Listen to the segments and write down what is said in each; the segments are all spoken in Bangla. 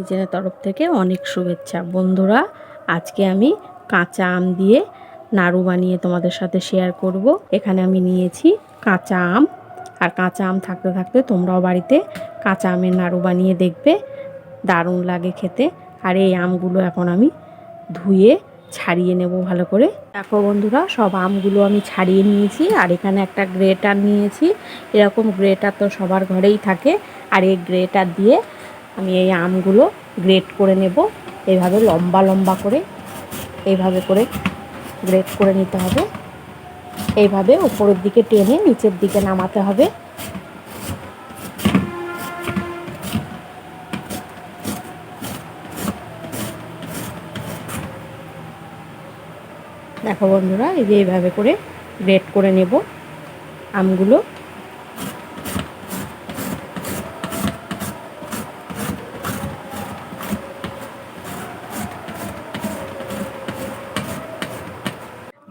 কিচেনের তরফ থেকে অনেক শুভেচ্ছা। বন্ধুরা, আজকে আমি কাঁচা আম দিয়ে নাড়ু বানিয়ে তোমাদের সাথে শেয়ার করব। এখানে আমি নিয়েছি কাঁচা আম, আর কাঁচা আম থাকতে থাকতে তোমরাও বাড়িতে কাঁচা আমের নাড়ু বানিয়ে দেখবে, দারুণ লাগে খেতে। আর এই আমগুলো এখন আমি ধুয়ে ছাড়িয়ে নেব ভালো করে। দেখো বন্ধুরা, সব আমগুলো আমি ছাড়িয়ে নিয়েছি। আর এখানে একটা গ্রেটার নিয়েছি। এরকম গ্রেটার তো সবার ঘরেই থাকে। আর এই গ্রেটার দিয়ে আমি এই আমগুলো গ্রেট করে নেব। এইভাবে লম্বা লম্বা করে এইভাবে করে গ্রেট করে নিতে হবে। এইভাবে উপরের দিকে টেনে নিচের দিকে নামাতে হবে। দেখো বন্ধুরা, এই যে এইভাবে করে গ্রেট করে নেব আমগুলো।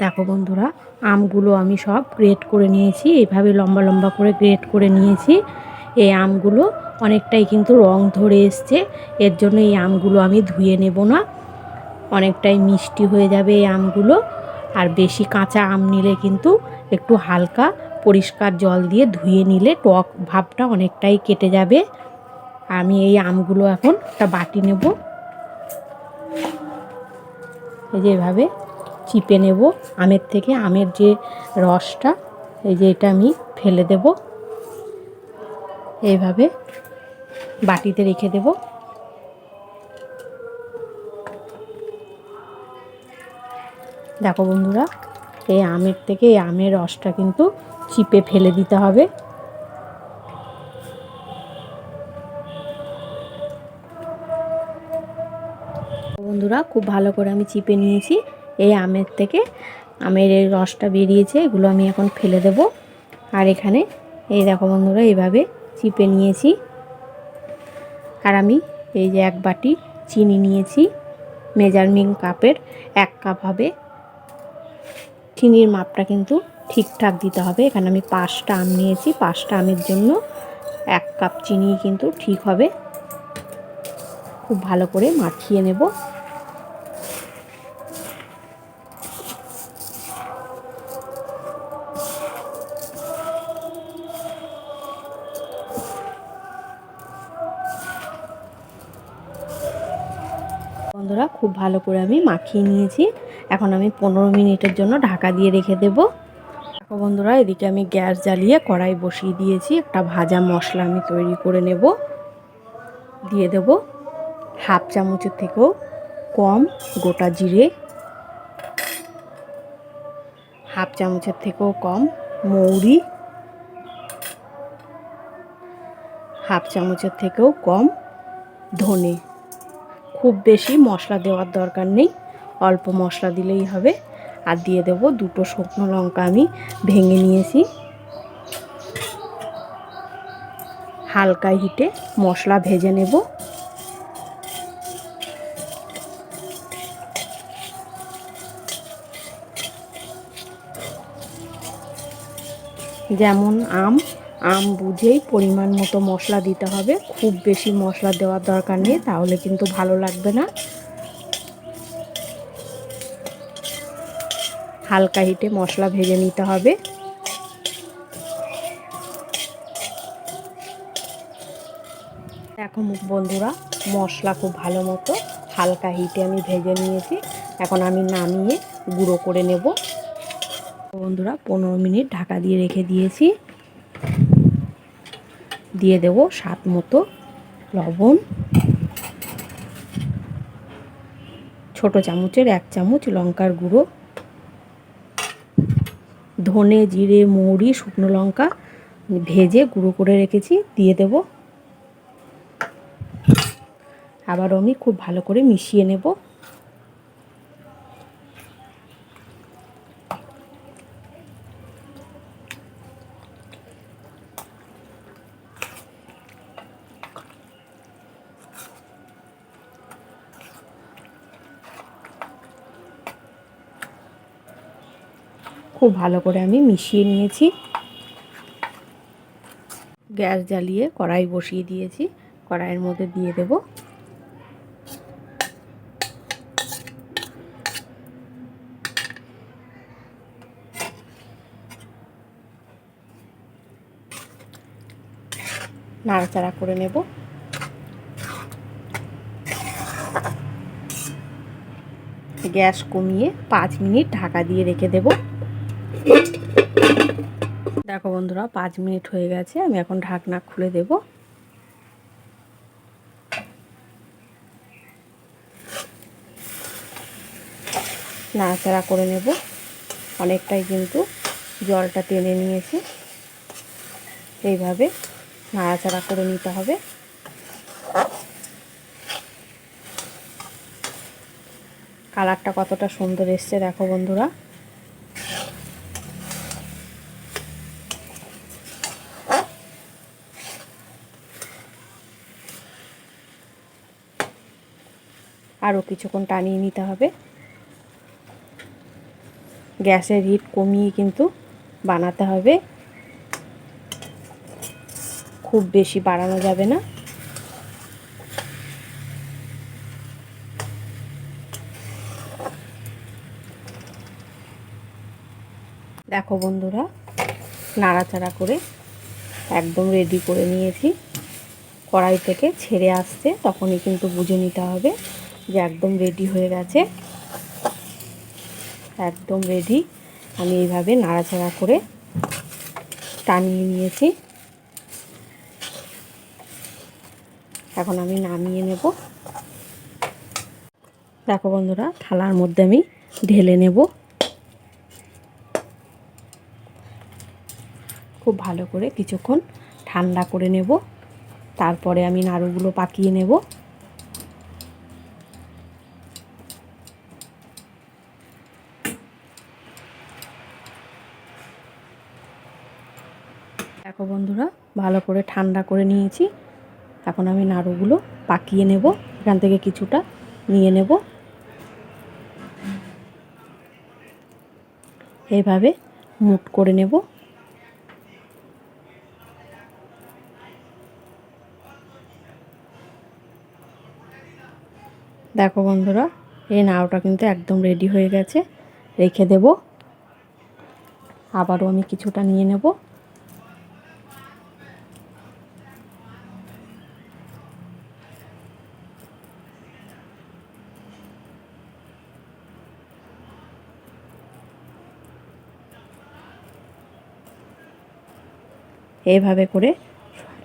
দেখো বন্ধুরা, আমগুলো আমি সব গ্রেট করে নিয়েছি। এইভাবে লম্বা লম্বা করে গ্রেট করে নিয়েছি। এই আমগুলো অনেকটাই কিন্তু রং ধরে এসছে। এর জন্য এই আমগুলো আমি ধুয়ে নেব না, অনেকটাই মিষ্টি হয়ে যাবে এই আমগুলো। আর বেশি কাঁচা আম নিলে কিন্তু একটু হালকা পরিষ্কার জল দিয়ে ধুয়ে নিলে টক ভাবটা অনেকটাই কেটে যাবে। আমি এই আমগুলো এখন একটা বাটি নেব। এই যে এভাবে চিপে নেব আমের থেকে, আমের যে রসটা, এই যে এটা আমি ফেলে দেব। এইভাবে বাটিতে রেখে দেব। দেখো বন্ধুরা, এই আমের থেকে এই আমের রসটা কিন্তু চিপে ফেলে দিতে হবে। বন্ধুরা, খুব ভালো করে আমি চিপে নিয়েছি। এই আমের থেকে আমের এই রসটা বেরিয়েছে, এগুলো আমি এখন ফেলে দেব। আর এখানে এই দেখো বন্ধুরা, এইভাবে চিপে নিয়েছি। আর আমি এই যে এক বাটি চিনি নিয়েছি। মেজারমিং কাপের 1 কাপ হবে। চিনির মাপটা কিন্তু ঠিকঠাক দিতে হবে। এখানে আমি 5টা আম নিয়েছি। 5টা আমের জন্য 1 কাপ চিনি কিন্তু ঠিক হবে। খুব ভালো করে মাখিয়ে নেব। বন্ধুরা, খুব ভালো করে আমি মাখিয়ে নিয়েছি। এখন আমি 15 মিনিটের জন্য ঢাকা দিয়ে রেখে দেব। দেখো বন্ধুরা, এদিকে আমি গ্যাস জ্বালিয়ে কড়াই বসিয়ে দিয়েছি। একটা ভাজা মশলা আমি তৈরি করে নেব। দিয়ে দেব 1/2 চামচের থেকেও কম গোটা জিরে, 1/2 চামচের থেকেও কম মৌরি, 1/2 চামচের থেকেও কম ধনে। খুব বেশি মশলা দেওয়ার দরকার নেই, অল্প মশলা দিলেই হবে। আর দিয়ে দেব 2টো শুকনো লঙ্কা আমি ভেঙে নিয়েছি। হালকা হিটে মশলা ভেজে নেব। যেমন আম বুঝেই পরিমাণ মতো মশলা দিতে হবে। খুব বেশি মশলা দেওয়ার দরকার নেই, তাহলে কিন্তু ভালো লাগবে না। হালকা হিটে মশলা ভেজে নিতে হবে। দেখো বন্ধুরা, মশলা খুব ভালো মতো হালকা হিটে আমি ভেজে নিয়েছি। এখন আমি নামিয়ে গুঁড়ো করে নেব। বন্ধুরা, 15 মিনিট ঢাকা দিয়ে রেখে দিয়েছি। দিয়ে দেব স্বাদ মতো লবণ, ছোট চামচের 1 চামচ লঙ্কার গুঁড়ো, ধনে, জিরে, মৌরি, শুকনো লঙ্কা ভেজে গুঁড়ো করে রেখেছি দিয়ে দেব। আবারও আমি খুব ভালো করে মিশিয়ে নেব। খুব ভালো করে আমি মিশিয়ে নিয়েছি। গ্যাস জ্বালিয়ে কড়াই বসিয়ে দিয়েছি। কড়াইয়ের মধ্যে দিয়ে দেব নাড়াচাড়া করে নেব। গ্যাস কমিয়ে 5 মিনিট ঢাকা দিয়ে রেখে দেব। দেখো বন্ধুরা 5 মিনিট হয়ে গেছে, আমি এখন ঢাকনা খুলে দেব। নাড়াচাড়া করে নেব। অনেকটাই কিন্তু জলটা টেনে নিয়েছে, এইভাবে নাড়াচাড়া করে নিতে হবে। কালারটা কতটা সুন্দর এসছে দেখো বন্ধুরা। আরও কিছুক্ষণ টানিয়ে নিতে হবে। গ্যাসের হিট কমিয়ে কিন্তু বানাতে হবে, খুব বেশি বাড়ানো যাবে না। দেখো বন্ধুরা নাড়াচাড়া করে একদম রেডি করে নিয়েছি। কড়াই থেকে ছেড়ে আসছে তখনই কিন্তু বুঝে নিতে হবে যে একদম রেডি হয়ে গেছে। একদম রেডি। আমি এইভাবে নাড়াচাড়া করে টানিয়ে নিয়েছি। এখন আমি নামিয়ে নেব। দেখো বন্ধুরা থালার মধ্যে আমি ঢেলে নেব। খুব ভালো করে কিছুক্ষণ ঠান্ডা করে নেব, তারপরে আমি নাড়ুগুলো পাকিয়ে নেব। দেখো বন্ধুরা ভালো করে ঠান্ডা করে নিয়েছি। এখন আমি নাড়ুগুলো পাকিয়ে নেব। এখান থেকে কিছুটা নিয়ে নেব। এইভাবে মুট করে নেব। দেখো বন্ধুরা এই নাড়ুটা কিন্তু একদম রেডি হয়ে গেছে, রেখে দেব। আবারও আমি কিছুটা নিয়ে নেব। এইভাবে করে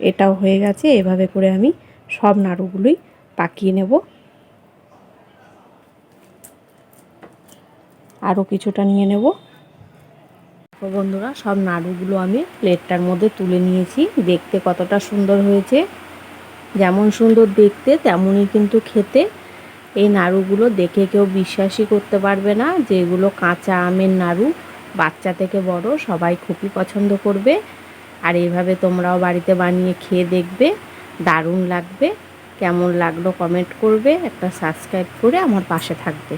এটাও হয়ে গেছে। এভাবে করে আমি সব নাড়ুগুলোই পাকিয়ে নেব। আরও কিছুটা নিয়ে নেব। তো বন্ধুরা সব নাড়ুগুলো আমি প্লেটটার মধ্যে তুলে নিয়েছি। দেখতে কতটা সুন্দর হয়েছে, যেমন সুন্দর দেখতে তেমনই কিন্তু খেতে। এই নাড়ুগুলো দেখে কেউ বিশ্বাসই করতে পারবে না যে এগুলো কাঁচা আমের নাড়ু। বাচ্চা থেকে বড় সবাই খুবই পছন্দ করবে। আর এইভাবে তোমরাও বাড়িতে বানিয়ে খেয়ে দেখবে, দারুণ লাগবে। কেমন লাগলো কমেন্ট করবে, একটা সাবস্ক্রাইব করে আমার পাশে থাকবে।